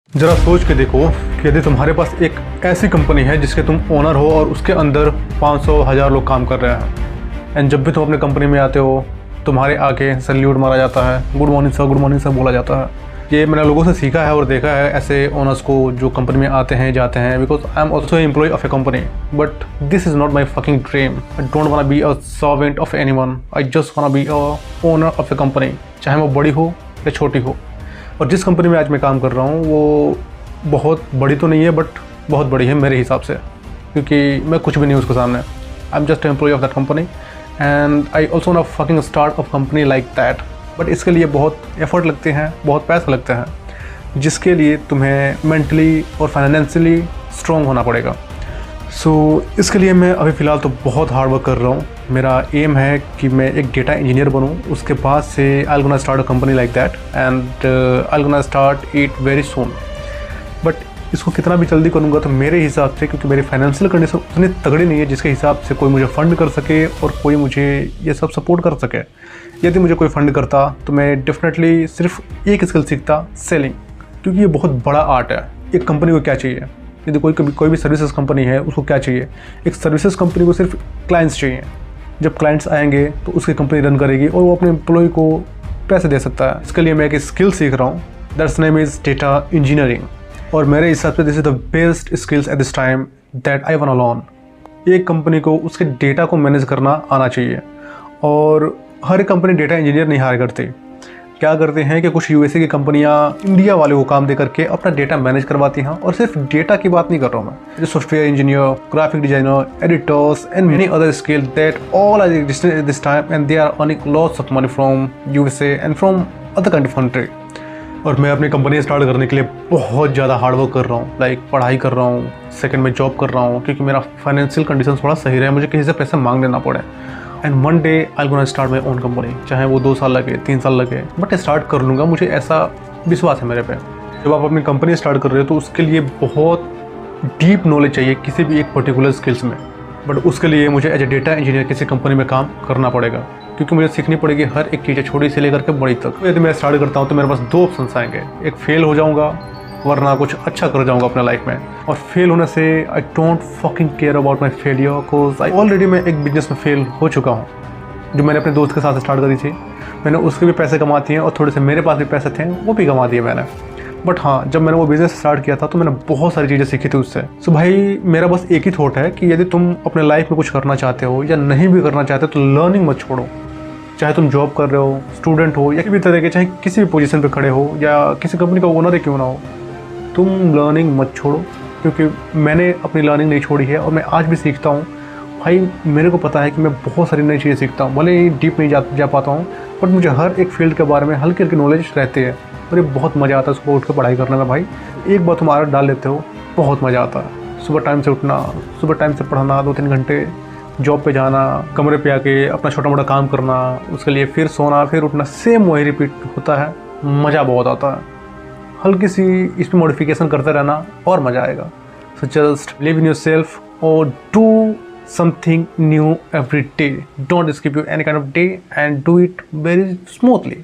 ज़रा सोच के देखो कि यदि तुम्हारे पास एक ऐसी कंपनी है जिसके तुम ओनर हो और उसके अंदर 500,000 लोग काम कर रहे हैं, एंड जब भी तुम अपने कंपनी में आते हो तुम्हारे आके सैल्यूट मारा जाता है, गुड मॉर्निंग सर बोला जाता है। ये मैंने लोगों से सीखा है और देखा है ऐसे ओनर्स को जो कंपनी में आते हैं जाते हैं, because I am also employ of a company, but this is not my fucking dream. I don't want be a servant of anyone, I just want be a owner of a company, चाहे वो बड़ी हो या छोटी हो। और जिस company में आज मैं काम कर रहा हूँ वो बहुत बड़ी तो नहीं है, बट बहुत बड़ी है मेरे हिसाब से, क्योंकि मैं कुछ भी नहीं उसके सामने। I am just employ of that company and I also want fucking start of company like that. But इसके लिए बहुत एफर्ट लगते हैं, बहुत पैसा लगता है, जिसके लिए तुम्हें मेंटली और फाइनेंशियली स्ट्रॉन्ग होना पड़ेगा। इसके लिए मैं अभी फ़िलहाल तो बहुत हार्ड वर्क कर रहा हूँ। मेरा एम है कि मैं एक डेटा इंजीनियर बनूँ, उसके बाद से I gonna start a company like that and I gonna start it very soon. But इसको कितना भी जल्दी करूँगा तो मेरे हिसाब से, क्योंकि मेरी फाइनेंशियल कंडीशन उतनी तगड़ी नहीं है जिसके हिसाब से कोई मुझे फ़ंड कर सके और कोई मुझे ये सब सपोर्ट कर सके। यदि मुझे कोई फ़ंड करता तो मैं डेफिनेटली सिर्फ एक स्किल सीखता, सेलिंग, क्योंकि ये बहुत बड़ा आर्ट है। एक कंपनी को क्या चाहिए, यदि कोई भी सर्विसेज कंपनी है उसको क्या चाहिए? एक सर्विसेज कंपनी को सिर्फ क्लाइंट्स चाहिए। जब क्लाइंट्स आएंगे तो उसकी कंपनी रन करेगी और वो अपने एम्प्लॉय को पैसे दे सकता है। इसके लिए मैं एक स्किल सीख रहा हूँ, that's name is data engineering, और मेरे हिसाब से this is the best skills eight this time that I want learn. एक कंपनी को उसके डेटा को मैनेज करना आना चाहिए, और हर कंपनी डेटा इंजीनियर नहीं हायर करती। क्या करते हैं कि कुछ यूएसए की कंपनियां इंडिया वाले को काम दे करके अपना डेटा मैनेज करवाती हैं। और सिर्फ डेटा की बात नहीं कर रहा हूँ मैं, software engineer, graphic designer, editors and many other skill that all are existing at this time and they are earning lots of money from USA and from other country. और मैं अपनी कंपनी स्टार्ट करने के लिए बहुत ज़्यादा hard work कर रहा हूँ, लाइक पढ़ाई कर रहा हूँ, सेकंड में जॉब कर रहा हूँ, क्योंकि मेरा फाइनेंशियल कंडीशन थोड़ा सही रहे, मुझे किसी से पैसे मांग लेना पड़े। And one day I gonna start my own company, चाहे वो 2 साल लगे, 3 साल लगे, बट स्टार्ट कर लूँगा। मुझे ऐसा विश्वास है मेरे पे। जब आप अपनी कंपनी स्टार्ट कर रहे हो तो उसके लिए बहुत डीप नॉलेज चाहिए किसी भी एक पर्टिकुलर स्किल्स में, बट उसके लिए मुझे एज ए डेटा इंजीनियर किसी कंपनी में काम करना पड़ेगा, क्योंकि मुझे सीखनी पड़ेगी हर एक चीज़, छोटी से लेकर के बड़ी तक। यदि मैं स्टार्ट करता हूँ तो मेरे पास 2 ऑप्शन आएंगे, एक फेल हो जाऊँगा वरना कुछ अच्छा कर जाऊँगा अपने लाइफ में। और फेल होने से I don't fucking care about my failure, because I already मैं एक बिजनेस में फेल हो चुका हूँ, जो मैंने अपने दोस्त के साथ स्टार्ट करी थी। मैंने उसके भी पैसे कमा दिए और थोड़े से मेरे पास भी पैसे थे वो भी कमा दिए मैंने। बट हाँ, जब मैंने वो बिज़नेस स्टार्ट किया था तो मैंने बहुत सारी चीज़ें सीखी थी उससे। सो भाई, मेरा बस एक ही थॉट है कि यदि तुम अपने लाइफ में कुछ करना चाहते हो या नहीं भी करना चाहते तो लर्निंग मत छोड़ो। चाहे तुम जॉब कर रहे हो, स्टूडेंट हो, या किसी भी तरह के, चाहे किसी भी पोजीशन पे खड़े हो या किसी कंपनी का ओनर ही क्यों ना हो, तुम लर्निंग मत छोड़ो। क्योंकि मैंने अपनी लर्निंग नहीं छोड़ी है और मैं आज भी सीखता हूँ। भाई, मेरे को पता है कि मैं बहुत सारी नई चीज़ें सीखता हूँ, भले ही डीप नहीं जा पाता हूँ, बट मुझे हर एक फील्ड के बारे में हल्की हल्की नॉलेज रहती है और ये बहुत मज़ा आता है सुबह उठ कर पढ़ाई करने में। भाई, एक बार तुम आदत डाल लेते हो, बहुत मज़ा आता है। सुबह टाइम से उठना, सुबह टाइम से पढ़ना, 2-3 घंटे जॉब पे जाना, कमरे पे आके अपना छोटा मोटा काम करना, उसके लिए फिर सोना, फिर उठना, सेम वही रिपीट होता है। मज़ा बहुत आता है। हल्की सी इसमें मॉडिफिकेशन करते रहना और मज़ा आएगा। So just live in your self और do something new every day. Don't skip you any kind of day and do it very smoothly.